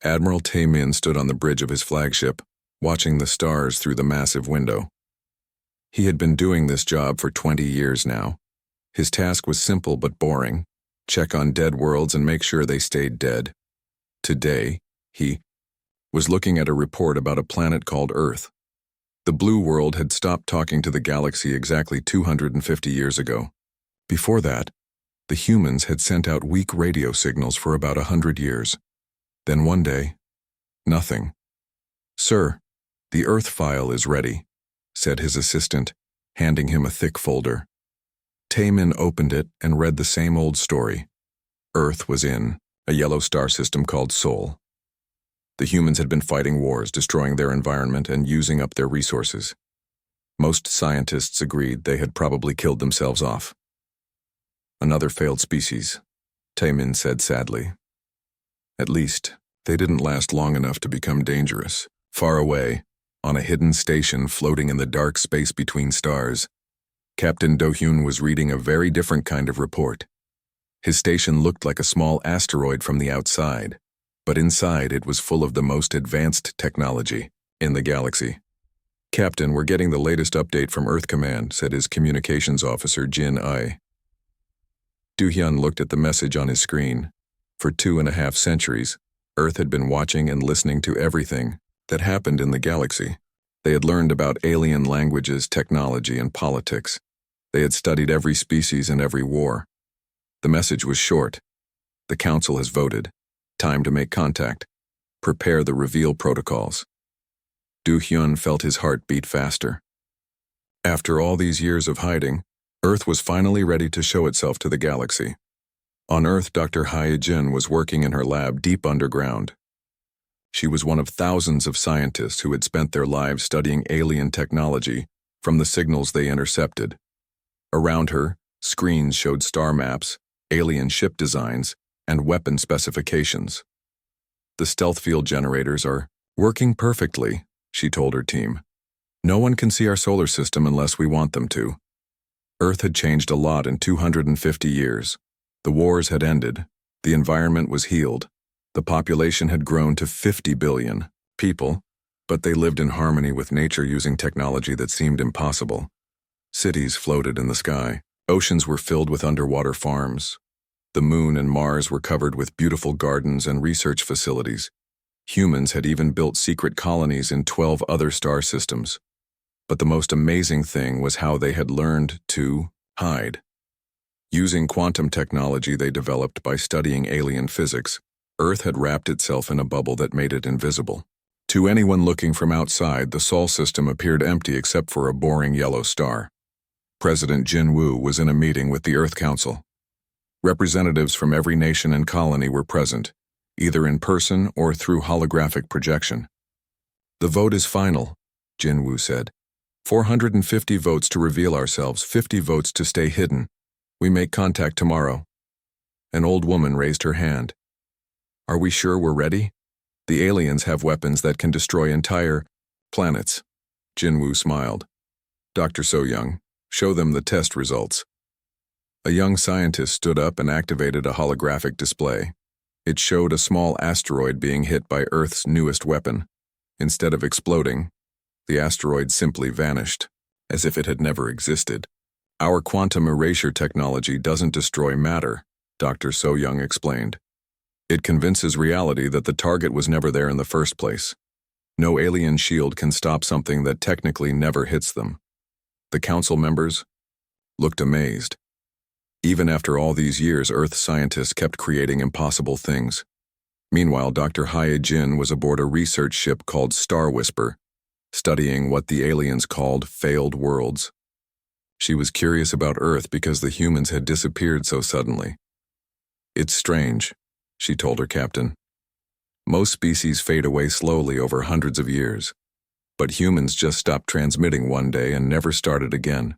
Admiral Tae-min stood on the bridge of his flagship, watching the stars through the massive window. He had been doing this job for 20 years now. His task was simple but boring: check on dead worlds and make sure they stayed dead. Today, he was looking at a report about a planet called Earth. The blue world had stopped talking to the galaxy exactly 250 years ago. Before that, the humans had sent out weak radio signals for about 100 years. Then one day, nothing. "Sir, the Earth file is ready," said his assistant, handing him a thick folder. Tae-min opened it and read the same old story. Earth was in a yellow star system called Sol. The humans had been fighting wars, destroying their environment and using up their resources. Most scientists agreed they had probably killed themselves off. "Another failed species," Tae-min said sadly. "At least, they didn't last long enough to become dangerous." Far away, on a hidden station floating in the dark space between stars, Captain Do-hyun was reading a very different kind of report. His station looked like a small asteroid from the outside, but inside it was full of the most advanced technology in the galaxy. "Captain, we're getting the latest update from Earth Command," said his communications officer, Jin Ai. Do-hyun looked at the message on his screen. For 2.5 centuries, Earth had been watching and listening to everything that happened in the galaxy. They had learned about alien languages, technology, and politics. They had studied every species and every war. The message was short. "The Council has voted. Time to make contact. Prepare the reveal protocols." Do-hyun felt his heart beat faster. After all these years of hiding, Earth was finally ready to show itself to the galaxy. On Earth, Dr. Hae-jin was working in her lab deep underground. She was one of thousands of scientists who had spent their lives studying alien technology from the signals they intercepted. Around her, screens showed star maps, alien ship designs, and weapon specifications. "The stealth field generators are working perfectly," she told her team. "No one can see our solar system unless we want them to." Earth had changed a lot in 250 years. The wars had ended, the environment was healed, the population had grown to 50 billion people, but they lived in harmony with nature using technology that seemed impossible. Cities floated in the sky, oceans were filled with underwater farms. The Moon and Mars were covered with beautiful gardens and research facilities. Humans had even built secret colonies in 12 other star systems. But the most amazing thing was how they had learned to hide. Using quantum technology they developed by studying alien physics, Earth had wrapped itself in a bubble that made it invisible. To anyone looking from outside, the Sol system appeared empty except for a boring yellow star. President Jin-woo was in a meeting with the Earth Council. Representatives from every nation and colony were present, either in person or through holographic projection. "The vote is final," Jin-woo said. 450 votes to reveal ourselves, 50 votes to stay hidden. We make contact tomorrow." An old woman raised her hand. "Are we sure we're ready? The aliens have weapons that can destroy entire planets." Jin-woo smiled. "Dr. So-young, show them the test results." A young scientist stood up and activated a holographic display. It showed a small asteroid being hit by Earth's newest weapon. Instead of exploding, the asteroid simply vanished, as if it had never existed. "Our quantum erasure technology doesn't destroy matter," Dr. So-young explained. "It convinces reality that the target was never there in the first place. No alien shield can stop something that technically never hits them." The council members looked amazed. Even after all these years, Earth scientists kept creating impossible things. Meanwhile, Dr. Hae-jin was aboard a research ship called Star Whisper, studying what the aliens called failed worlds. She was curious about Earth because the humans had disappeared so suddenly. "It's strange," she told her captain. "Most species fade away slowly over hundreds of years, but humans just stopped transmitting one day and never started again.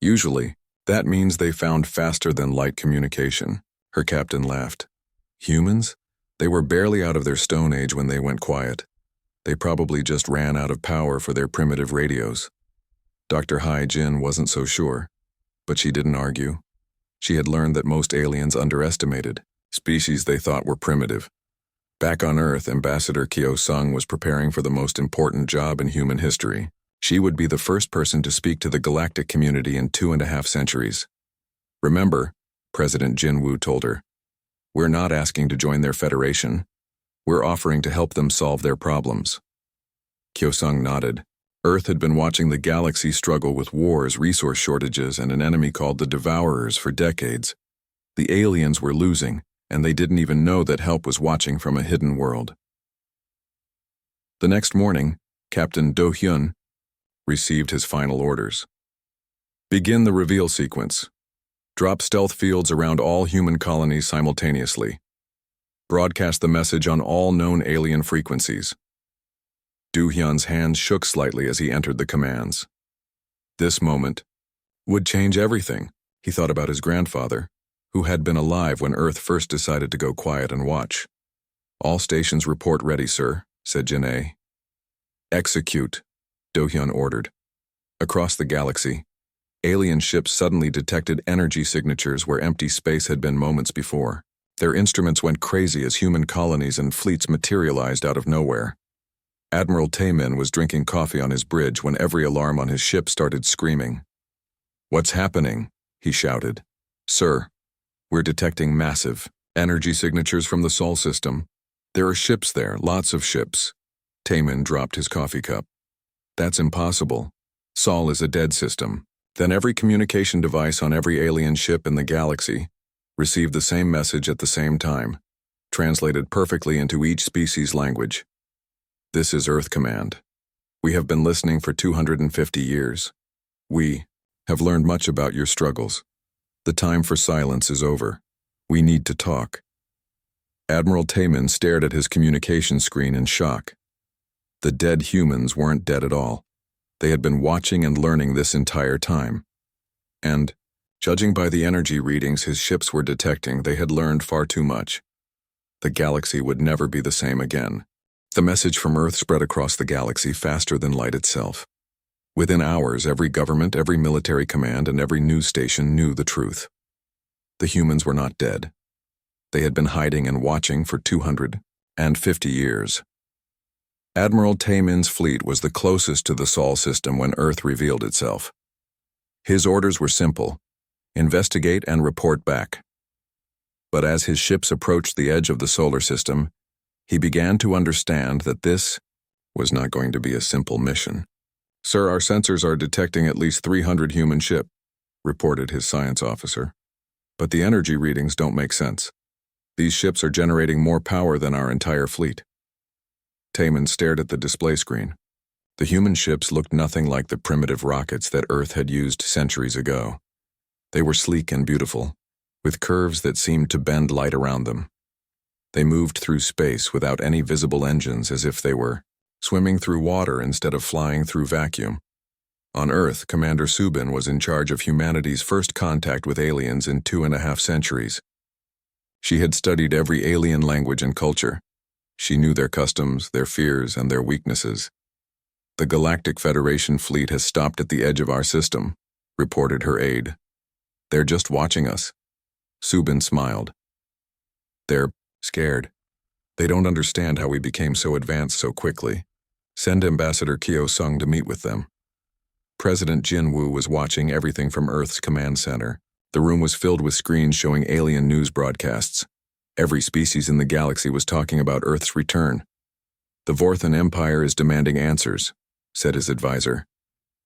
Usually, that means they found faster-than-light communication." Her captain laughed. "Humans? They were barely out of their Stone Age when they went quiet. They probably just ran out of power for their primitive radios." Dr. Hae-jin wasn't so sure, but she didn't argue. She had learned that most aliens underestimated species they thought were primitive. Back on Earth, Ambassador Kyo Sung was preparing for the most important job in human history. She would be the first person to speak to the galactic community in 2.5 centuries. Remember, President Jin Woo told her, we're not asking to join their federation. We're offering to help them solve their problems. Kyo Sung nodded. Earth had been watching the galaxy struggle with wars, resource shortages, and an enemy called the Devourers for decades. The aliens were losing, and they didn't even know that help was watching from a hidden world. The next morning, Captain Do Hyun received his final orders. Begin the reveal sequence. Drop stealth fields around all human colonies simultaneously. Broadcast the message on all known alien frequencies. Do Hyun's hands shook slightly as he entered the commands. This moment would change everything. He thought about his grandfather, who had been alive when Earth first decided to go quiet and watch. All stations report ready, sir, said Janae. Execute, Do Hyun ordered. Across the galaxy, alien ships suddenly detected energy signatures where empty space had been moments before. Their instruments went crazy as human colonies and fleets materialized out of nowhere. Admiral Taemin was drinking coffee on his bridge when every alarm on his ship started screaming. What's happening? He shouted. Sir, we're detecting massive energy signatures from the Sol system. There are ships there, lots of ships. Taemin dropped his coffee cup. That's impossible. Sol is a dead system. Then every communication device on every alien ship in the galaxy received the same message at the same time, translated perfectly into each species' language. This is Earth Command. We have been listening for 250 years. We have learned much about your struggles. The time for silence is over. We need to talk. Admiral Taemin stared at his communication screen in shock. The dead humans weren't dead at all. They had been watching and learning this entire time. And, judging by the energy readings his ships were detecting, they had learned far too much. The galaxy would never be the same again. The message from Earth spread across the galaxy faster than light itself. Within hours, every government, every military command, and every news station knew the truth. The humans were not dead. They had been hiding and watching for 250 years. Admiral Taemin's fleet was the closest to the Sol system when Earth revealed itself. His orders were simple: investigate and report back. But as his ships approached the edge of the solar system, he began to understand that this was not going to be a simple mission. Sir, our sensors are detecting at least 300 human ships, reported his science officer. But the energy readings don't make sense. These ships are generating more power than our entire fleet. Taemin stared at the display screen. The human ships looked nothing like the primitive rockets that Earth had used centuries ago. They were sleek and beautiful, with curves that seemed to bend light around them. They moved through space without any visible engines, as if they were swimming through water instead of flying through vacuum. On Earth, Commander Subin was in charge of humanity's first contact with aliens in 2.5 centuries. She had studied every alien language and culture. She knew their customs, their fears, and their weaknesses. The Galactic Federation fleet has stopped at the edge of our system, reported her aide. They're just watching us. Subin smiled. They're scared. They don't understand how we became so advanced so quickly. Send Ambassador Kyo Sung to meet with them. President Jin Woo was watching everything from Earth's command center. The room was filled with screens showing alien news broadcasts. Every species in the galaxy was talking about Earth's return. The Vorthan Empire is demanding answers, said his advisor.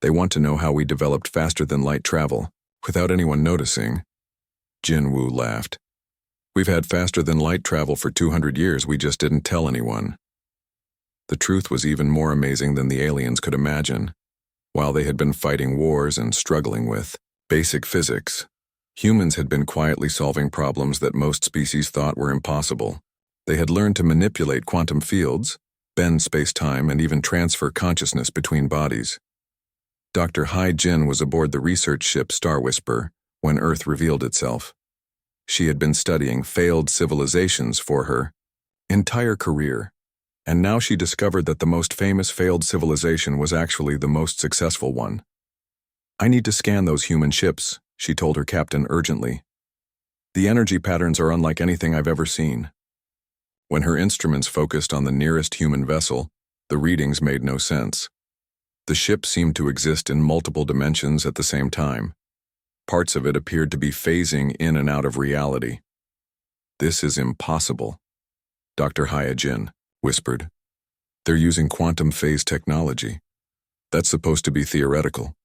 They want to know how we developed faster-than-light travel, without anyone noticing. Jin Woo laughed. We've had faster-than-light travel for 200 years, we just didn't tell anyone. The truth was even more amazing than the aliens could imagine. While they had been fighting wars and struggling with basic physics, humans had been quietly solving problems that most species thought were impossible. They had learned to manipulate quantum fields, bend space-time, and even transfer consciousness between bodies. Dr. Hai Jin was aboard the research ship Star Whisper when Earth revealed itself. She had been studying failed civilizations for her entire career, and now she discovered that the most famous failed civilization was actually the most successful one. I need to scan those human ships, she told her captain urgently. The energy patterns are unlike anything I've ever seen. When her instruments focused on the nearest human vessel, the readings made no sense. The ship seemed to exist in multiple dimensions at the same time. Parts of it appeared to be phasing in and out of reality. "This is impossible," Dr. Hyojin whispered. "They're using quantum phase technology. That's supposed to be theoretical."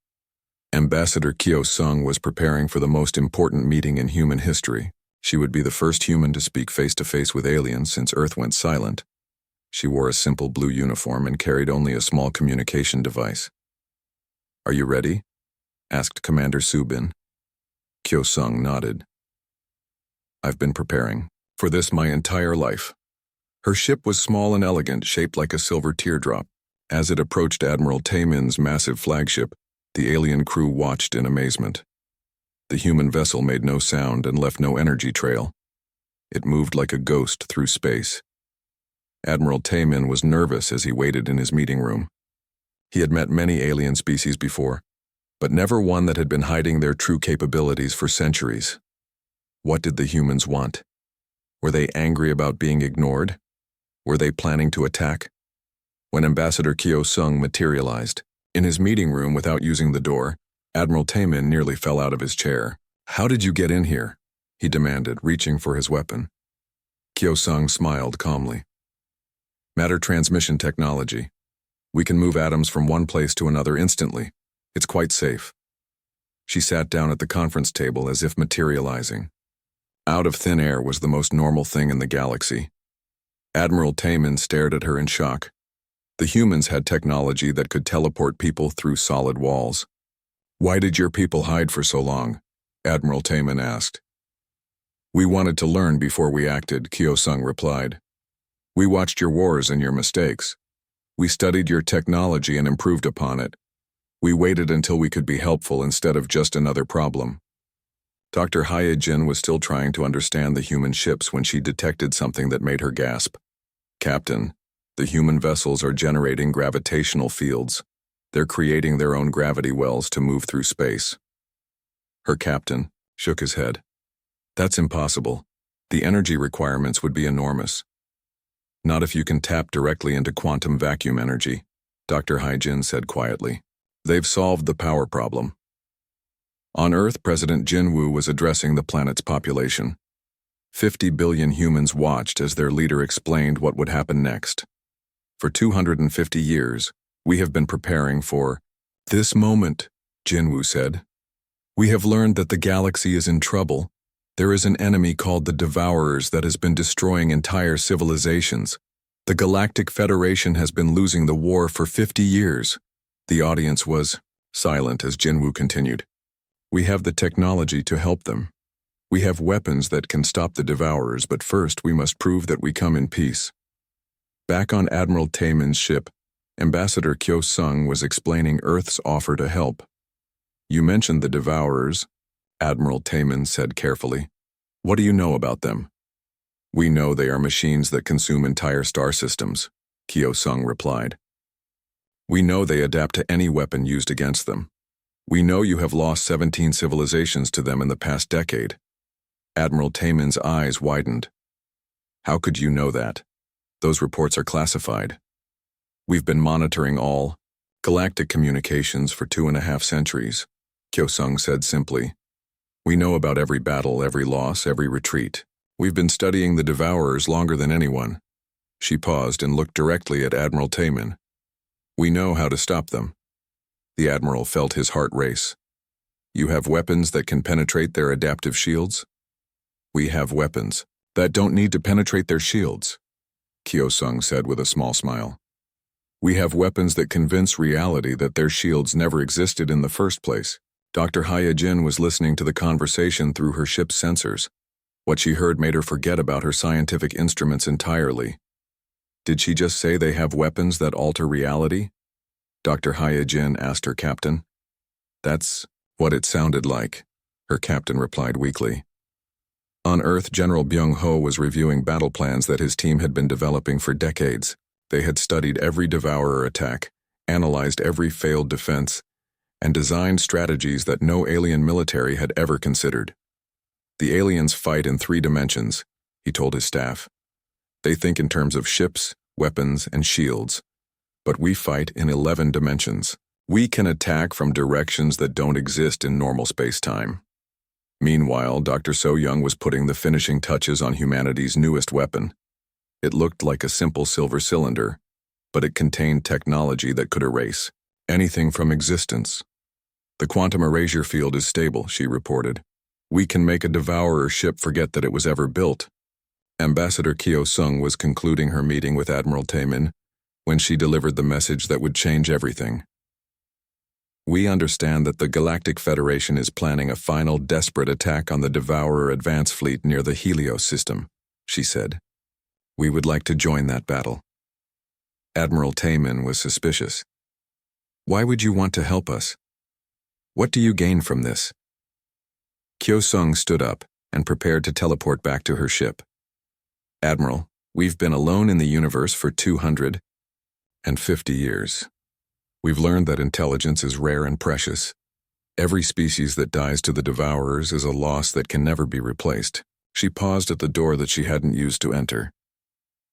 Ambassador Kyo-sung was preparing for the most important meeting in human history. She would be the first human to speak face-to-face with aliens since Earth went silent. She wore a simple blue uniform and carried only a small communication device. "Are you ready?" asked Commander Subin. Kyo-sung nodded. "I've been preparing for this my entire life." Her ship was small and elegant, shaped like a silver teardrop. As it approached Admiral Taemin's massive flagship, the alien crew watched in amazement. The human vessel made no sound and left no energy trail. It moved like a ghost through space. Admiral Taemin was nervous as he waited in his meeting room. He had met many alien species before, but never one that had been hiding their true capabilities for centuries. What did the humans want? Were they angry about being ignored? Were they planning to attack? When Ambassador Kyo-sung materialized, in his meeting room without using the door, Admiral Taemin nearly fell out of his chair. "How did you get in here?" he demanded, reaching for his weapon. Kyo-sung smiled calmly. "Matter transmission technology. We can move atoms from one place to another instantly. It's quite safe." She sat down at the conference table as if materializing. Out of thin air was the most normal thing in the galaxy. Admiral Taemin stared at her in shock. The humans had technology that could teleport people through solid walls. "Why did your people hide for so long?" Admiral Taemin asked. "We wanted to learn before we acted," Kyo-sung replied. "We watched your wars and your mistakes. We studied your technology and improved upon it. We waited until we could be helpful instead of just another problem." Dr. Hyojin was still trying to understand the human ships when she detected something that made her gasp. "Captain, the human vessels are generating gravitational fields. They're creating their own gravity wells to move through space." Her captain shook his head. "That's impossible. The energy requirements would be enormous." "Not if you can tap directly into quantum vacuum energy," Dr. Hyojin said quietly. "They've solved the power problem." On Earth, President Jinwoo was addressing the planet's population. 50 billion humans watched as their leader explained what would happen next. "For 250 years, we have been preparing for this moment," Jinwoo said. "We have learned that the galaxy is in trouble. There is an enemy called the Devourers that has been destroying entire civilizations. The Galactic Federation has been losing the war for 50 years. The audience was silent as Jinwoo continued. "We have the technology to help them. We have weapons that can stop the Devourers, but first we must prove that we come in peace." Back on Admiral Taemin's ship, Ambassador Kyo-sung was explaining Earth's offer to help. "You mentioned the Devourers," Admiral Taemin said carefully. "What do you know about them?" "We know they are machines that consume entire star systems," Kyo-sung replied. "We know they adapt to any weapon used against them. We know you have lost 17 civilizations to them in the past decade." Admiral Taemin's eyes widened. "How could you know that? Those reports are classified." "We've been monitoring all galactic communications for 2.5 centuries, Kyo-sung said simply. "We know about every battle, every loss, every retreat. We've been studying the Devourers longer than anyone." She paused and looked directly at Admiral Taemin. "We know how to stop them." The Admiral felt his heart race. "You have weapons that can penetrate their adaptive shields?" "We have weapons that don't need to penetrate their shields," Kyo-sung said with a small smile. "We have weapons that convince reality that their shields never existed in the first place." Dr. Hyojin was listening to the conversation through her ship's sensors. What she heard made her forget about her scientific instruments entirely. Did she just say they have weapons that alter reality? Dr. Hyojin asked her captain. "That's what it sounded like," her captain replied weakly. On Earth, General Byung-ho was reviewing battle plans that his team had been developing for decades. They had studied every Devourer attack, analyzed every failed defense, and designed strategies that no alien military had ever considered. "The aliens fight in 3 dimensions," he told his staff. They think in terms of ships, weapons, and shields. But we fight in 11 dimensions. We can attack from directions that don't exist in normal space-time. Meanwhile, Dr. So-Young was putting the finishing touches on humanity's newest weapon. It looked like a simple silver cylinder, but it contained technology that could erase anything from existence. The quantum erasure field is stable, she reported. We can make a devourer ship forget that it was ever built. Ambassador Kyo Sung was concluding her meeting with Admiral Taemin when she delivered the message that would change everything. We understand that the Galactic Federation is planning a final desperate attack on the Devourer advance fleet near the Helios system, she said. We would like to join that battle. Admiral Taemin was suspicious. Why would you want to help us? What do you gain from this? Kyo Sung stood up and prepared to teleport back to her ship. Admiral, we've been alone in the universe for 250 years. We've learned that intelligence is rare and precious. Every species that dies to the Devourers is a loss that can never be replaced. She paused at the door that she hadn't used to enter.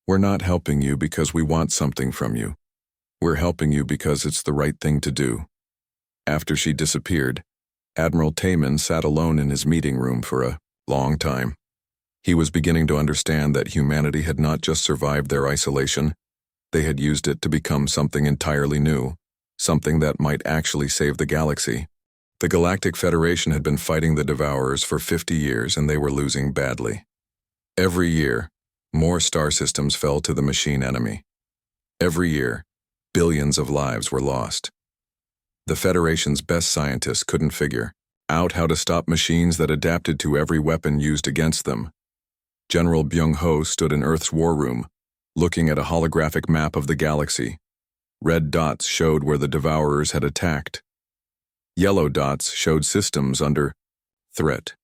We're not helping you because we want something from you. We're helping you because it's the right thing to do. After she disappeared, Admiral Taemin sat alone in his meeting room for a long time. He was beginning to understand that humanity had not just survived their isolation, they had used it to become something entirely new, something that might actually save the galaxy. The Galactic Federation had been fighting the Devourers for 50 years and they were losing badly. Every year, more star systems fell to the machine enemy. Every year, billions of lives were lost. The Federation's best scientists couldn't figure out how to stop machines that adapted to every weapon used against them. General Byung-ho stood in Earth's war room, looking at a holographic map of the galaxy. Red dots showed where the Devourers had attacked. Yellow dots showed systems under threat.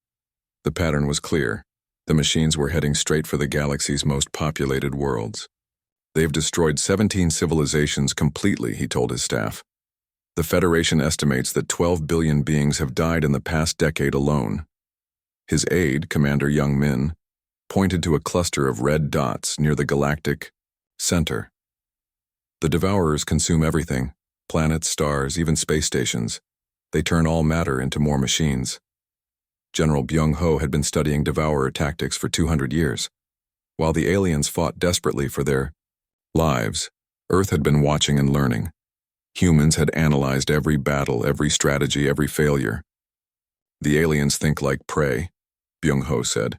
The pattern was clear. The machines were heading straight for the galaxy's most populated worlds. They've destroyed 17 civilizations completely, he told his staff. The Federation estimates that 12 billion beings have died in the past decade alone. His aide, Commander Young Min, pointed to a cluster of red dots near the galactic center. The Devourers consume everything, planets, stars, even space stations. They turn all matter into more machines. General Byung-ho had been studying Devourer tactics for 200 years. While the aliens fought desperately for their lives, Earth had been watching and learning. Humans had analyzed every battle, every strategy, every failure. The aliens think like prey, Byung-ho said.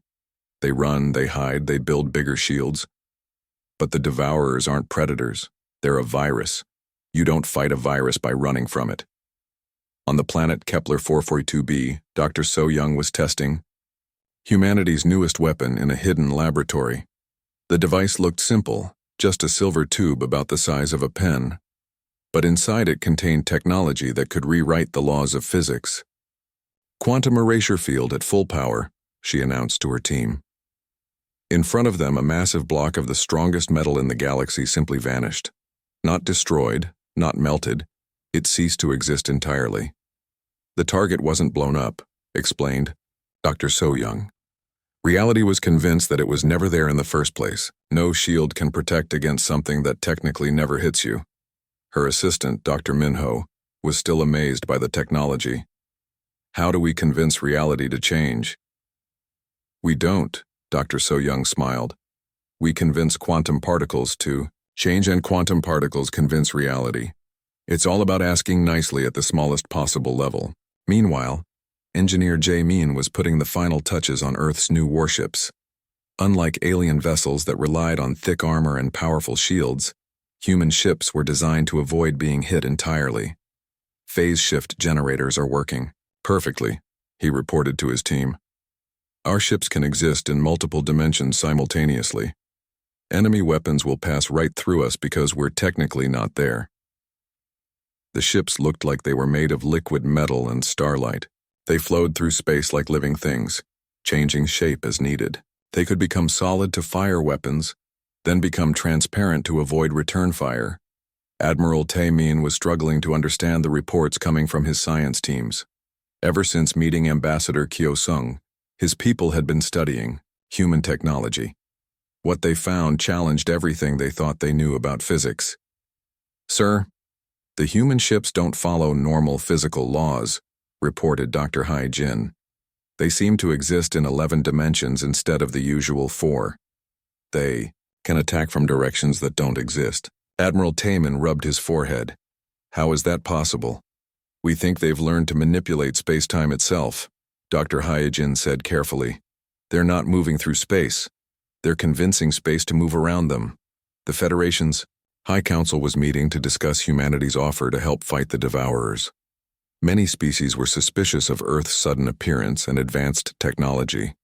They run, they hide, they build bigger shields. But the Devourers aren't predators. They're a virus. You don't fight a virus by running from it. On the planet Kepler 442b, Dr. So-Young was testing humanity's newest weapon in a hidden laboratory. The device looked simple, just a silver tube about the size of a pen. But inside it contained technology that could rewrite the laws of physics. Quantum erasure field at full power, she announced to her team. In front of them, a massive block of the strongest metal in the galaxy simply vanished. Not destroyed, not melted, it ceased to exist entirely. The target wasn't blown up, explained Dr. So-Young. Reality was convinced that it was never there in the first place. No shield can protect against something that technically never hits you. Her assistant, Dr. Minho, was still amazed by the technology. How do we convince reality to change? We don't, Dr. So-Young smiled. We convince quantum particles to change, and quantum particles convince reality. It's all about asking nicely at the smallest possible level. Meanwhile, Engineer Jae-min was putting the final touches on Earth's new warships. Unlike alien vessels that relied on thick armor and powerful shields, human ships were designed to avoid being hit entirely. Phase shift generators are working perfectly, he reported to his team. Our ships can exist in multiple dimensions simultaneously. Enemy weapons will pass right through us because we're technically not there. The ships looked like they were made of liquid metal and starlight. They flowed through space like living things, changing shape as needed. They could become solid to fire weapons, then become transparent to avoid return fire. Admiral Taemin was struggling to understand the reports coming from his science teams. Ever since meeting Ambassador Kyo Sung, his people had been studying human technology. What they found challenged everything they thought they knew about physics. "Sir, the human ships don't follow normal physical laws," reported Dr. Hai Jin. "They seem to exist in 11 dimensions instead of the usual 4. They can attack from directions that don't exist." Admiral Taemin rubbed his forehead. "How is that possible?" "We think they've learned to manipulate space-time itself," Dr. Hyojin said carefully. "They're not moving through space. They're convincing space to move around them." The Federation's High Council was meeting to discuss humanity's offer to help fight the Devourers. Many species were suspicious of Earth's sudden appearance and advanced technology.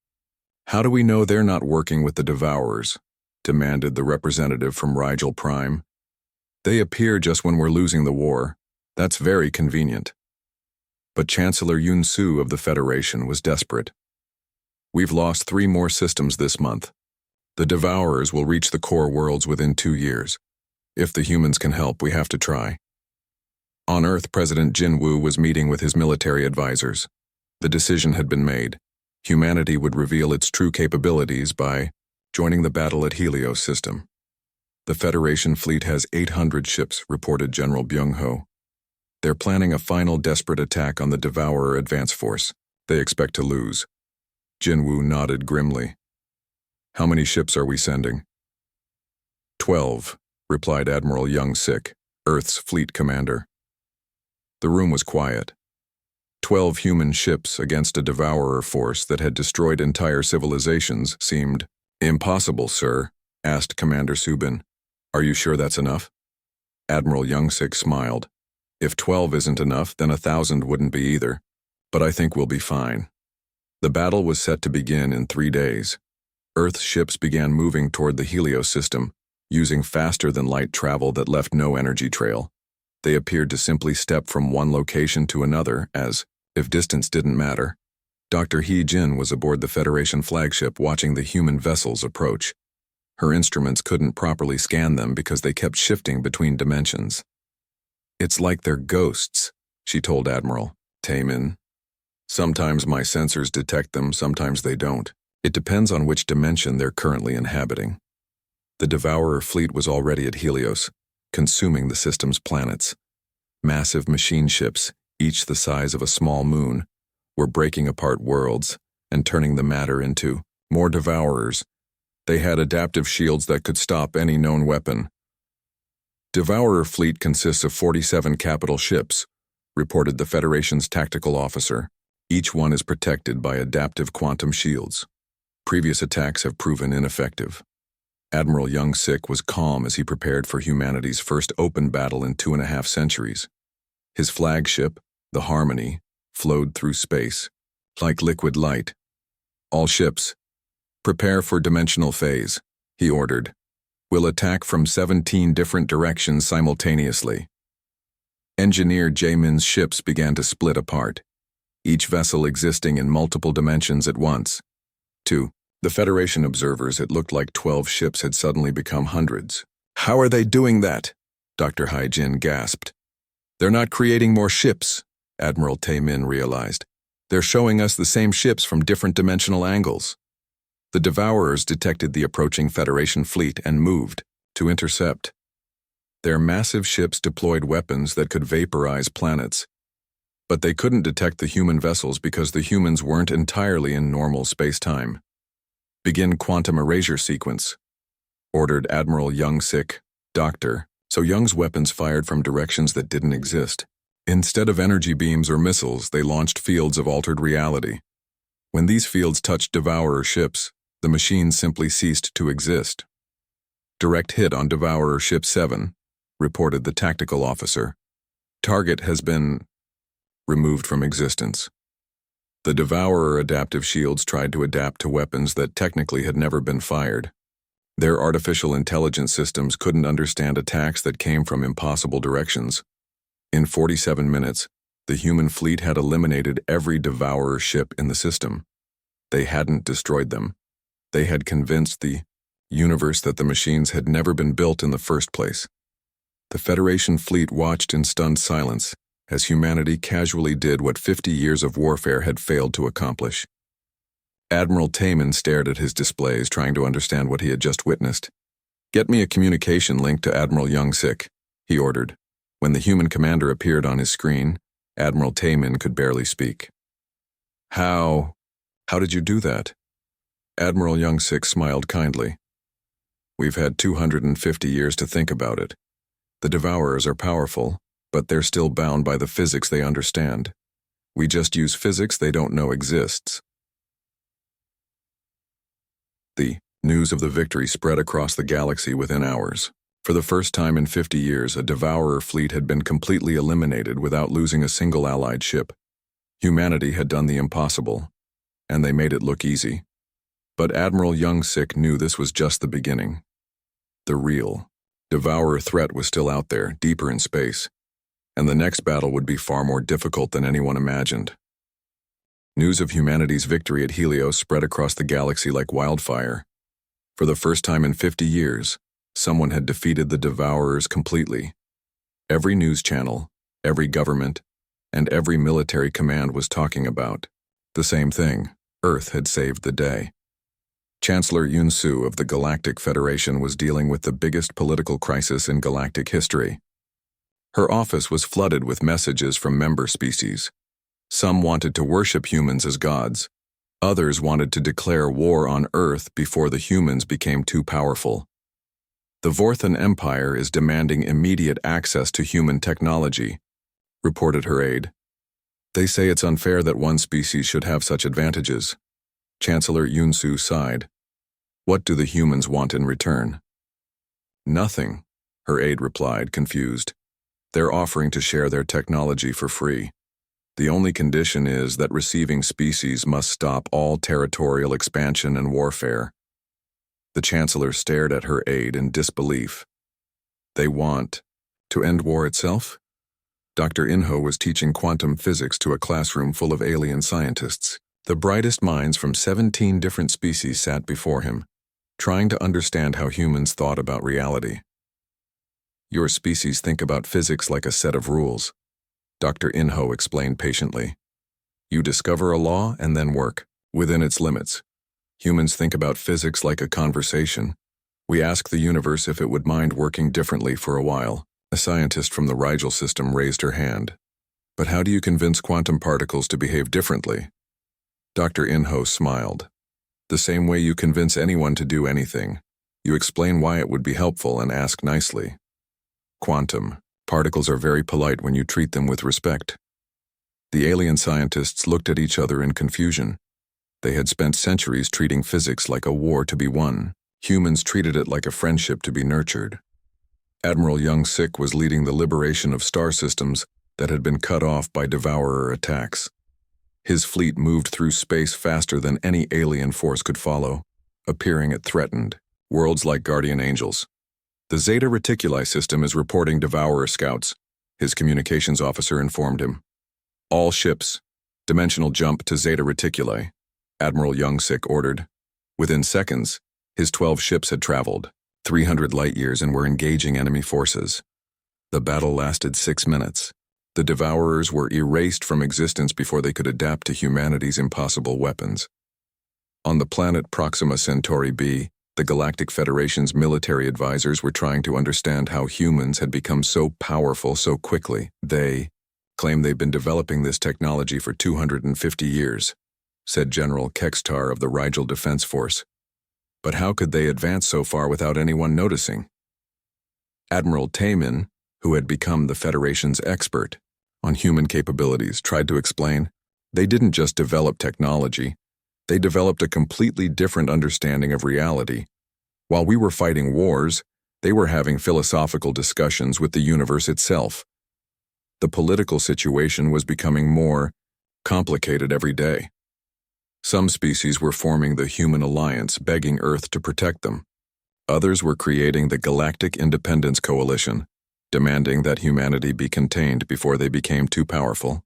"How do we know they're not working with the Devourers?" demanded the representative from Rigel Prime. "They appear just when we're losing the war. That's very convenient." But Chancellor Yun Su of the Federation was desperate. "We've lost 3 more systems this month. The Devourers will reach the core worlds within 2 years. If the humans can help, we have to try." On Earth, President Jin Woo was meeting with his military advisors. The decision had been made. Humanity would reveal its true capabilities by joining the battle at Helios system. "The Federation fleet has 800 ships," reported General Byung-ho. "They're planning a final desperate attack on the Devourer advance force. They expect to lose." Jin-Woo nodded grimly. "How many ships are we sending?" 12, replied Admiral Young-sik, Earth's fleet commander. The room was quiet. 12 human ships against a Devourer force that had destroyed entire civilizations seemed impossible, sir, asked Commander Subin. "Are you sure that's enough?" Admiral Young-sik smiled. "If 12 isn't enough, then 1,000 wouldn't be either. But I think we'll be fine." The battle was set to begin in 3 days. Earth's ships began moving toward the Helios system, using faster-than-light travel that left no energy trail. They appeared to simply step from one location to another as, if distance didn't matter. Dr. Hee Jin was aboard the Federation flagship watching the human vessels approach. Her instruments couldn't properly scan them because they kept shifting between dimensions. "It's like they're ghosts," she told Admiral Taemin. "Sometimes my sensors detect them, sometimes they don't. It depends on which dimension they're currently inhabiting." The Devourer fleet was already at Helios, consuming the system's planets. Massive machine ships, each the size of a small moon, were breaking apart worlds and turning the matter into more Devourers. They had adaptive shields that could stop any known weapon. "Devourer fleet consists of 47 capital ships," reported the Federation's tactical officer. "Each one is protected by adaptive quantum shields. Previous attacks have proven ineffective." Admiral Young-sik was calm as he prepared for humanity's first open battle in 2.5 centuries. His flagship, the Harmony, flowed through space, like liquid light. "All ships, prepare for dimensional phase," he ordered. "We'll attack from 17 different directions simultaneously." Engineer Jaemin's ships began to split apart, each vessel existing in multiple dimensions at once. To the Federation observers, it looked like 12 ships had suddenly become hundreds. "How are they doing that?" Dr. Hyojin gasped. "They're not creating more ships," Admiral Taemin realized. "They're showing us the same ships from different dimensional angles." The Devourers detected the approaching Federation fleet and moved to intercept. Their massive ships deployed weapons that could vaporize planets. But they couldn't detect the human vessels because the humans weren't entirely in normal space-time. "Begin quantum erasure sequence," ordered Admiral Young-sik, Doctor, so Young's weapons fired from directions that didn't exist. Instead of energy beams or missiles, they launched fields of altered reality. When these fields touched Devourer ships, the machines simply ceased to exist. "Direct hit on Devourer Ship 7, reported the tactical officer. "Target has been removed from existence." The Devourer adaptive shields tried to adapt to weapons that technically had never been fired. Their artificial intelligence systems couldn't understand attacks that came from impossible directions. In 47 minutes, the human fleet had eliminated every Devourer ship in the system. They hadn't destroyed them. They had convinced the universe that the machines had never been built in the first place. The Federation fleet watched in stunned silence as humanity casually did what 50 years of warfare had failed to accomplish. Admiral Taman stared at his displays, trying to understand what he had just witnessed. "Get me a communication link to Admiral Young-sik," he ordered. When the human commander appeared on his screen, Admiral Taman could barely speak. How did you do that?" Admiral Young-sik smiled kindly. "We've had 250 years to think about it. The Devourers are powerful, but they're still bound by the physics they understand. We just use physics they don't know exists." The news of the victory spread across the galaxy within hours. For the first time in 50 years, a Devourer fleet had been completely eliminated without losing a single Allied ship. Humanity had done the impossible, and they made it look easy. But Admiral Young-sik knew this was just the beginning. The real Devourer threat was still out there, deeper in space, and the next battle would be far more difficult than anyone imagined. News of humanity's victory at Helios spread across the galaxy like wildfire. For the first time in 50 years, someone had defeated the Devourers completely. Every news channel, every government, and every military command was talking about the same thing: Earth had saved the day. Chancellor Yun-Su of the Galactic Federation was dealing with the biggest political crisis in galactic history. Her office was flooded with messages from member species. Some wanted to worship humans as gods. Others wanted to declare war on Earth before the humans became too powerful. "The Vorthan Empire is demanding immediate access to human technology," reported her aide. "They say it's unfair that one species should have such advantages." Chancellor Yun-Su sighed. "What do the humans want in return?" "Nothing," her aide replied, confused. "They're offering to share their technology for free. The only condition is that receiving species must stop all territorial expansion and warfare." The Chancellor stared at her aide in disbelief. "They want to end war itself?" Dr. Inho was teaching quantum physics to a classroom full of alien scientists. The brightest minds from 17 different species sat before him, trying to understand how humans thought about reality. "Your species think about physics like a set of rules," Dr. Inho explained patiently. "You discover a law and then work within its limits. Humans think about physics like a conversation. We ask the universe if it would mind working differently for a while." A scientist from the Rigel system raised her hand. "But how do you convince quantum particles to behave differently?" Dr. Inho smiled. "The same way you convince anyone to do anything. You explain why it would be helpful and ask nicely. Quantum particles are very polite when you treat them with respect." The alien scientists looked at each other in confusion. They had spent centuries treating physics like a war to be won. Humans treated it like a friendship to be nurtured. Admiral Young-sik was leading the liberation of star systems that had been cut off by Devourer attacks. His fleet moved through space faster than any alien force could follow, appearing at threatened worlds like guardian angels. "The Zeta Reticuli system is reporting Devourer scouts," his communications officer informed him. "All ships, dimensional jump to Zeta Reticuli," Admiral Young-sik ordered. Within seconds, his 12 ships had traveled 300 light-years and were engaging enemy forces. The battle lasted 6 minutes. The Devourers were erased from existence before they could adapt to humanity's impossible weapons. On the planet Proxima Centauri b, the Galactic Federation's military advisors were trying to understand how humans had become so powerful so quickly. "They claim they've been developing this technology for 250 years, said General Kextar of the Rigel Defense Force. "But how could they advance so far without anyone noticing?" Admiral Taman, who had become the Federation's expert on human capabilities, tried to explain. "They didn't just develop technology. They developed a completely different understanding of reality. While we were fighting wars, they were having philosophical discussions with the universe itself. The political situation was becoming more complicated every day. Some species were forming the Human Alliance, begging Earth to protect them. Others were creating the Galactic Independence Coalition, demanding that humanity be contained before they became too powerful."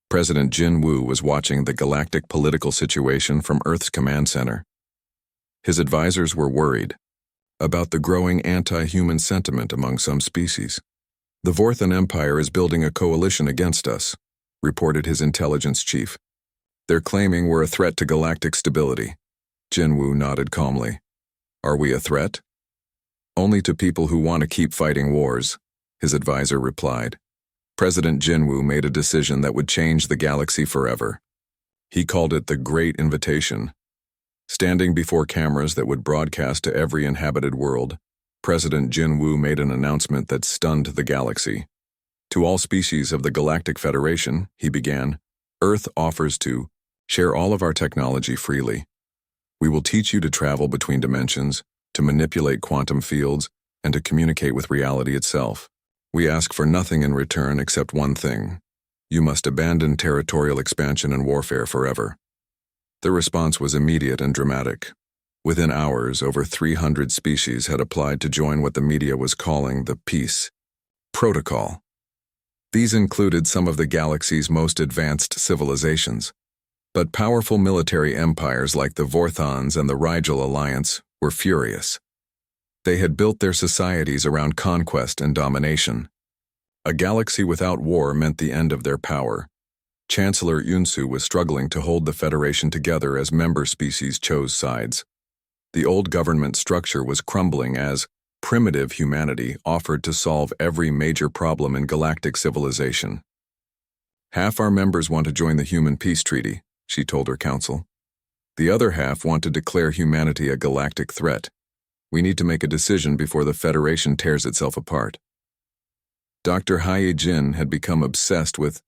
President Jin Woo was watching the galactic political situation from Earth's command center. His advisors were worried about the growing anti-human sentiment among some species. "The Vorthan Empire is building a coalition against us," reported his intelligence chief. They're claiming we're a threat to galactic stability. Jinwoo nodded calmly. Are we a threat? Only to people who want to keep fighting wars, his advisor replied. President Jinwoo made a decision that would change the galaxy forever. He called it the Great Invitation. Standing before cameras that would broadcast to every inhabited world, President Jinwoo made an announcement that stunned the galaxy. To all species of the Galactic Federation, he began, Earth offers to share all of our technology freely. We will teach you to travel between dimensions, to manipulate quantum fields, and to communicate with reality itself. We ask for nothing in return except one thing. You must abandon territorial expansion and warfare forever. The response was immediate and dramatic. Within hours, over 300 species had applied to join what the media was calling the Peace Protocol. These included some of the galaxy's most advanced civilizations. But powerful military empires like the Vorthons and the Rigel Alliance were furious. They had built their societies around conquest and domination. A galaxy without war meant the end of their power. Chancellor Yunsu was struggling to hold the Federation together as member species chose sides. The old government structure was crumbling as primitive humanity offered to solve every major problem in galactic civilization. Half our members want to join the Human Peace Treaty, she told her council. The other half want to declare humanity a galactic threat. We need to make a decision before the Federation tears itself apart. Dr. Haye Jin had become obsessed with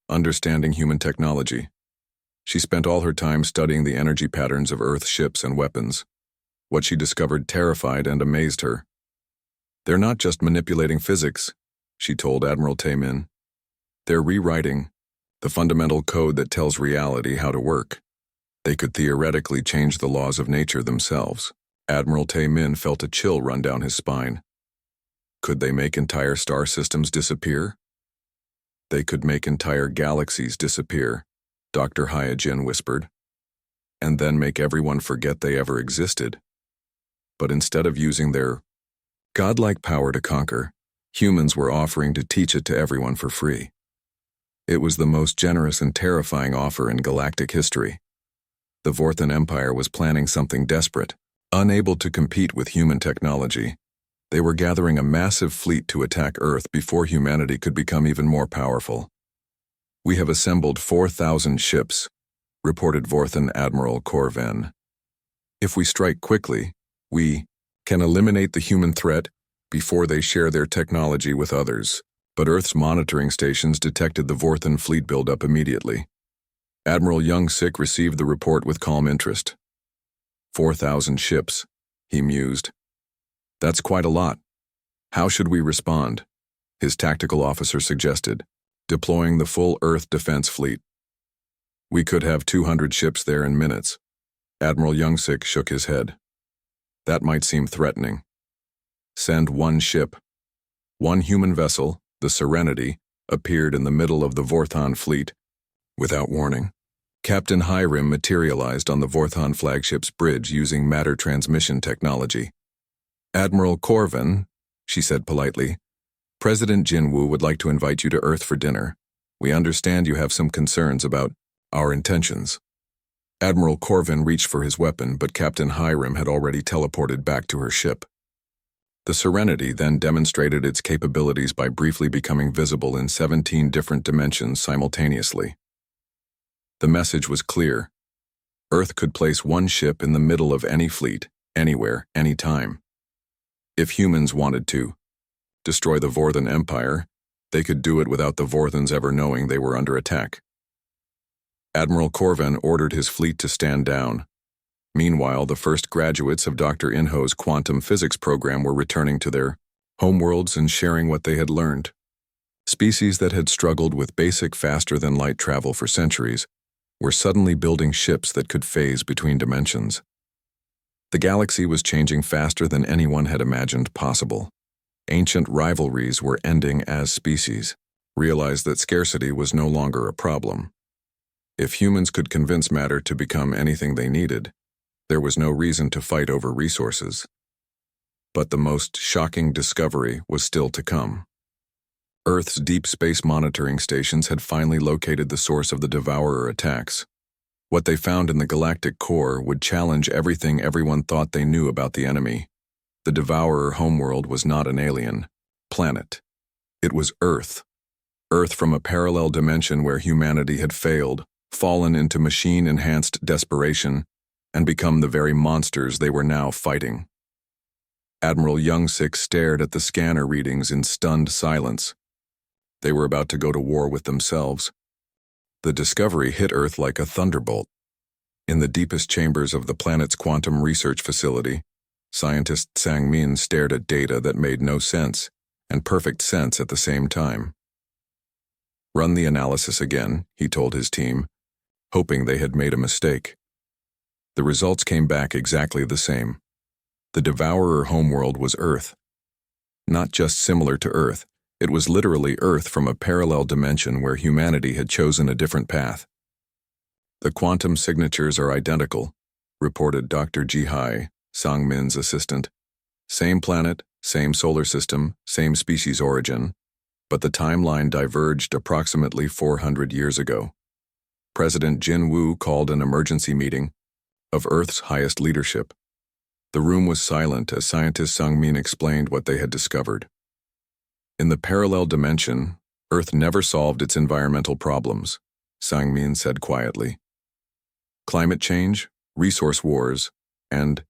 understanding human technology. She spent all her time studying the energy patterns of Earth ships and weapons. What she discovered terrified and amazed her. They're not just manipulating physics, she told Admiral Taemin. They're rewriting the fundamental code that tells reality how to work. They could theoretically change the laws of nature themselves. Admiral Taemin felt a chill run down his spine. Could they make entire star systems disappear? They could make entire galaxies disappear, Dr. Hyojin whispered, and then make everyone forget they ever existed. But instead of using their godlike power to conquer, humans were offering to teach it to everyone for free. It was the most generous and terrifying offer in galactic history. The Vorthan Empire was planning something desperate. Unable to compete with human technology, they were gathering a massive fleet to attack Earth before humanity could become even more powerful. We have assembled 4,000 ships, reported Vorthan Admiral Corven. If we strike quickly, we can eliminate the human threat before they share their technology with others. But Earth's monitoring stations detected the Vorthan fleet buildup immediately. Admiral Young-sik received the report with calm interest. 4,000 ships, he mused. That's quite a lot. How should we respond? His tactical officer suggested, deploying the full Earth defense fleet. We could have 200 ships there in minutes. Admiral Young-sik shook his head. That might seem threatening. Send one ship. One human vessel, the Serenity, appeared in the middle of the Vorthon fleet. Without warning, Captain Hiram materialized on the Vorthon flagship's bridge using matter transmission technology. Admiral Corven, she said politely, President Jinwoo would like to invite you to Earth for dinner. We understand you have some concerns about our intentions. Admiral Corven reached for his weapon, but Captain Hiram had already teleported back to her ship. The Serenity then demonstrated its capabilities by briefly becoming visible in 17 different dimensions simultaneously. The message was clear. Earth could place one ship in the middle of any fleet, anywhere, anytime. If humans wanted to destroy the Vorthan Empire, they could do it without the Vorthans ever knowing they were under attack. Admiral Corven ordered his fleet to stand down. Meanwhile, the first graduates of Dr. Inho's quantum physics program were returning to their homeworlds and sharing what they had learned. Species that had struggled with basic faster-than-light travel for centuries were suddenly building ships that could phase between dimensions. The galaxy was changing faster than anyone had imagined possible. Ancient rivalries were ending as species realized that scarcity was no longer a problem. If humans could convince matter to become anything they needed, there was no reason to fight over resources. But the most shocking discovery was still to come. Earth's deep space monitoring stations had finally located the source of the Devourer attacks. What they found in the galactic core would challenge everything everyone thought they knew about the enemy. The Devourer homeworld was not an alien planet. It was Earth. Earth from a parallel dimension where humanity had failed, fallen into machine-enhanced desperation, and become the very monsters they were now fighting. Admiral Youngsik stared at the scanner readings in stunned silence. They were about to go to war with themselves. The discovery hit Earth like a thunderbolt. In the deepest chambers of the planet's quantum research facility, scientist Sang-min stared at data that made no sense and perfect sense at the same time. Run the analysis again, he told his team, hoping they had made a mistake. The results came back exactly the same. The Devourer homeworld was Earth. Not just similar to Earth, it was literally Earth from a parallel dimension where humanity had chosen a different path. The quantum signatures are identical, reported Dr. Ji-hai, Sang-min's assistant. Same planet, same solar system, same species origin, but the timeline diverged approximately 400 years ago. President Jin Woo called an emergency meeting of Earth's highest leadership. The room was silent as scientist Sang-min explained what they had discovered. In the parallel dimension, Earth never solved its environmental problems, Sang-min said quietly. Climate change, resource wars, and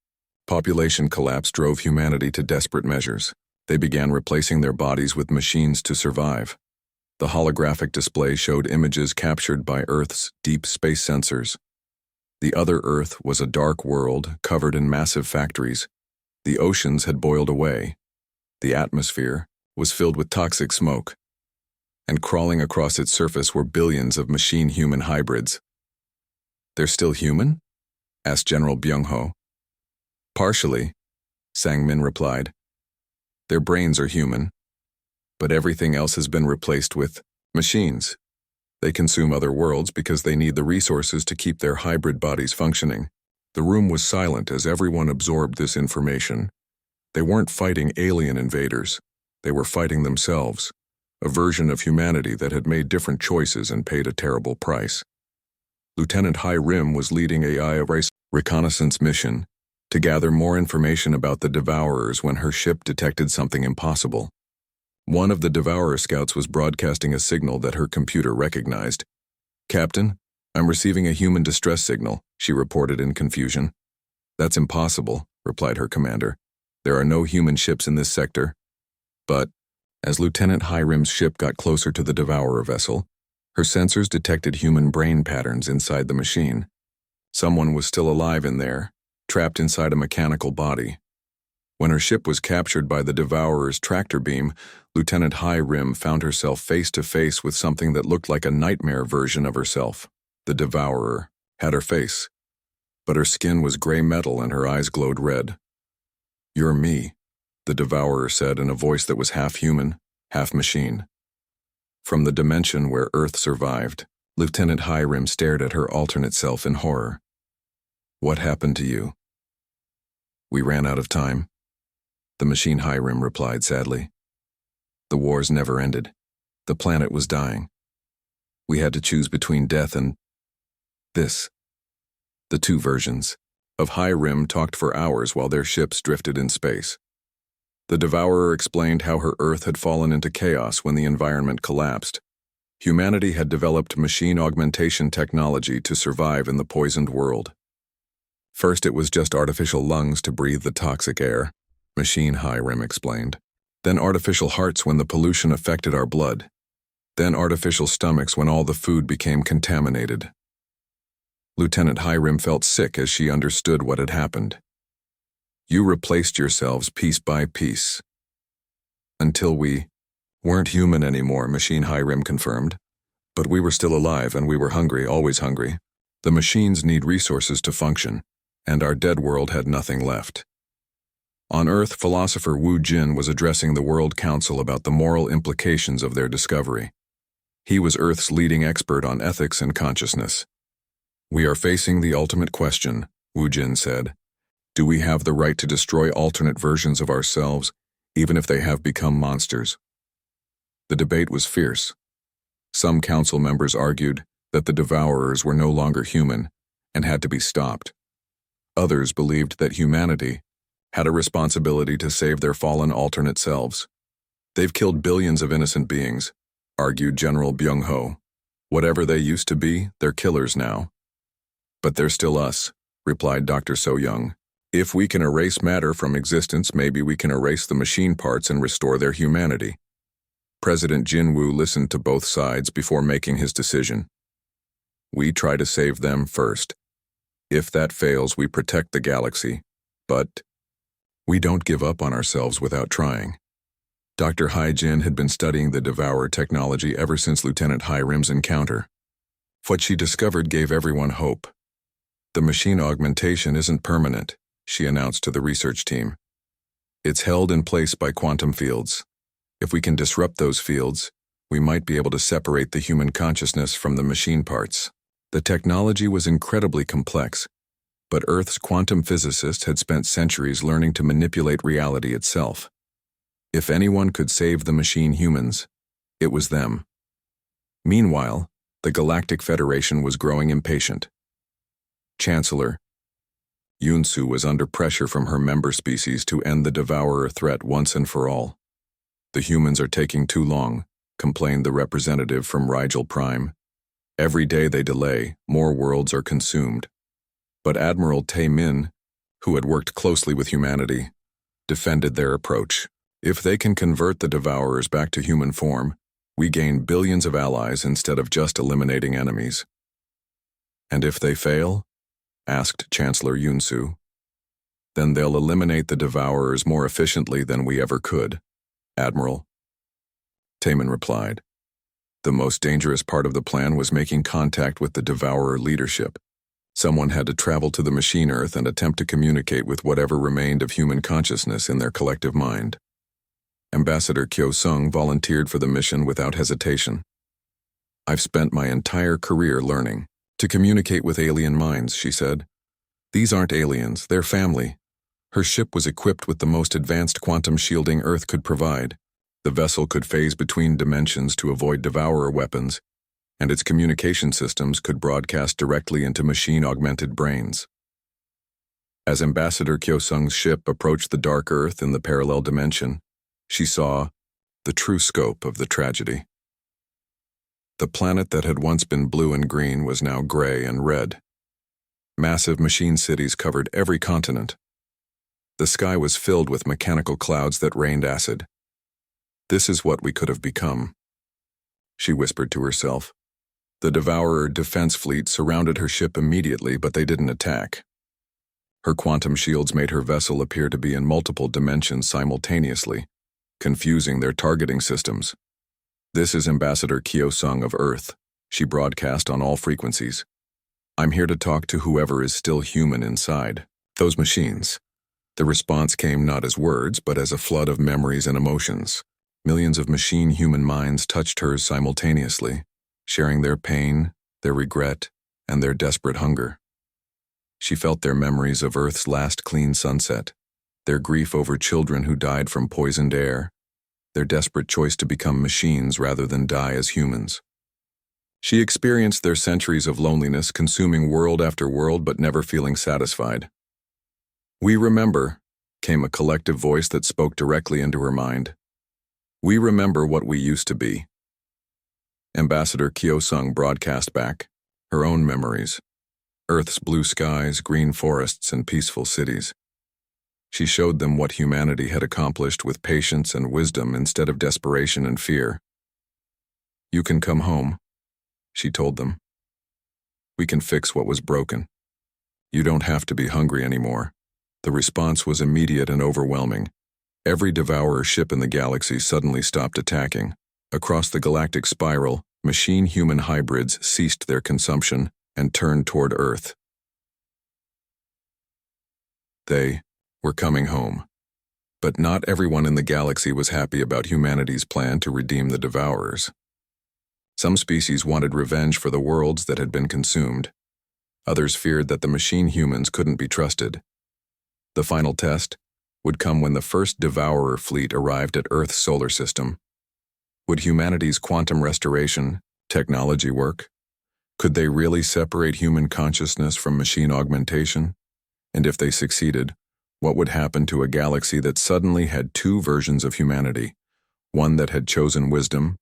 population collapse drove humanity to desperate measures. They began replacing their bodies with machines to survive. The holographic display showed images captured by Earth's deep space sensors. The other Earth was a dark world covered in massive factories. The oceans had boiled away. The atmosphere was filled with toxic smoke. And crawling across its surface were billions of machine-human hybrids. They're still human? Asked General Byung-ho. Partially, Sang-min replied. Their brains are human, but everything else has been replaced with machines. They consume other worlds because they need the resources to keep their hybrid bodies functioning. The room was silent as everyone absorbed this information. They weren't fighting alien invaders. They were fighting themselves, a version of humanity that had made different choices and paid a terrible price. Lieutenant Hai Rim was leading a reconnaissance mission to gather more information about the Devourers when her ship detected something impossible. One of the Devourer scouts was broadcasting a signal that her computer recognized. Captain, I'm receiving a human distress signal, she reported in confusion. That's impossible, replied her commander. There are no human ships in this sector. But, as Lieutenant Hai Rim's ship got closer to the Devourer vessel, her sensors detected human brain patterns inside the machine. Someone was still alive in there, trapped inside a mechanical body. When her ship was captured by the Devourer's tractor beam, Lieutenant Hai Rim found herself face to face with something that looked like a nightmare version of herself. The Devourer had her face, but her skin was gray metal and her eyes glowed red. You're me, the Devourer said in a voice that was half human, half machine. From the dimension where Earth survived, Lieutenant Hai Rim stared at her alternate self in horror. What happened to you? We ran out of time. The machine Hai Rim replied sadly. The wars never ended. The planet was dying. We had to choose between death and this. The two versions of Hai Rim talked for hours while their ships drifted in space. The Devourer explained how her Earth had fallen into chaos when the environment collapsed. Humanity had developed machine augmentation technology to survive in the poisoned world. First, it was just artificial lungs to breathe the toxic air, Machine Hai Rim explained. Then artificial hearts when the pollution affected our blood. Then artificial stomachs when all the food became contaminated. Lieutenant Hai Rim felt sick as she understood what had happened. You replaced yourselves piece by piece. Until we weren't human anymore, Machine Hai Rim confirmed. But we were still alive and we were hungry, always hungry. The machines need resources to function, and our dead world had nothing left. On Earth, philosopher Wu Jin was addressing the World Council about the moral implications of their discovery. He was Earth's leading expert on ethics and consciousness. We are facing the ultimate question, Wu Jin said. Do we have the right to destroy alternate versions of ourselves, even if they have become monsters? The debate was fierce. Some council members argued that the Devourers were no longer human, and had to be stopped. Others believed that humanity had a responsibility to save their fallen alternate selves. They've killed billions of innocent beings, argued General Byung-ho. Whatever they used to be, they're killers now. But they're still us, replied Dr. So-young. If we can erase matter from existence, maybe we can erase the machine parts and restore their humanity. President Jin-woo listened to both sides before making his decision. We try to save them first. If that fails, we protect the galaxy. But we don't give up on ourselves without trying. Dr. Hai-jin had been studying the Devourer technology ever since Lieutenant Hai-rim's encounter. What she discovered gave everyone hope. The machine augmentation isn't permanent, she announced to the research team. It's held in place by quantum fields. If we can disrupt those fields, we might be able to separate the human consciousness from the machine parts. The technology was incredibly complex, but Earth's quantum physicists had spent centuries learning to manipulate reality itself. If anyone could save the machine humans, it was them. Meanwhile, the Galactic Federation was growing impatient. Chancellor Yoon-soo was under pressure from her member species to end the Devourer threat once and for all. The humans are taking too long, complained the representative from Rigel Prime. Every day they delay, more worlds are consumed. But Admiral Tae-min, who had worked closely with humanity, defended their approach. If they can convert the Devourers back to human form, we gain billions of allies instead of just eliminating enemies. And if they fail? Asked Chancellor Yoon-soo. Then they'll eliminate the Devourers more efficiently than we ever could, Admiral. Tae-min replied. The most dangerous part of the plan was making contact with the Devourer leadership. Someone had to travel to the machine Earth and attempt to communicate with whatever remained of human consciousness in their collective mind. Ambassador Kyo-sung volunteered for the mission without hesitation. I've spent my entire career learning to communicate with alien minds, she said. These aren't aliens, they're family. Her ship was equipped with the most advanced quantum shielding Earth could provide. The vessel could phase between dimensions to avoid Devourer weapons, and its communication systems could broadcast directly into machine-augmented brains. As Ambassador Kyo-sung's ship approached the dark Earth in the parallel dimension, she saw the true scope of the tragedy. The planet that had once been blue and green was now gray and red. Massive machine cities covered every continent. The sky was filled with mechanical clouds that rained acid. This is what we could have become, she whispered to herself. The Devourer defense fleet surrounded her ship immediately, but they didn't attack. Her quantum shields made her vessel appear to be in multiple dimensions simultaneously, confusing their targeting systems. This is Ambassador Kyo-sung of Earth, she broadcast on all frequencies. I'm here to talk to whoever is still human inside those machines. The response came not as words, but as a flood of memories and emotions. Millions of machine-human minds touched hers simultaneously, sharing their pain, their regret, and their desperate hunger. She felt their memories of Earth's last clean sunset, their grief over children who died from poisoned air, their desperate choice to become machines rather than die as humans. She experienced their centuries of loneliness, consuming world after world but never feeling satisfied. We remember, came a collective voice that spoke directly into her mind. We remember what we used to be. Ambassador Kyo-sung broadcast back her own memories, Earth's blue skies, green forests, and peaceful cities. She showed them what humanity had accomplished with patience and wisdom instead of desperation and fear. You can come home, she told them. We can fix what was broken. You don't have to be hungry anymore. The response was immediate and overwhelming. Every Devourer ship in the galaxy suddenly stopped attacking. Across the galactic spiral, machine-human hybrids ceased their consumption and turned toward Earth. They were coming home. But not everyone in the galaxy was happy about humanity's plan to redeem the Devourers. Some species wanted revenge for the worlds that had been consumed. Others feared that the machine humans couldn't be trusted. The final test would come when the first Devourer fleet arrived at Earth's solar system. Would humanity's quantum restoration technology work? Could they really separate human consciousness from machine augmentation? And if they succeeded, what would happen to a galaxy that suddenly had two versions of humanity, one that had chosen wisdom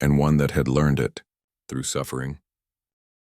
and one that had learned it through suffering?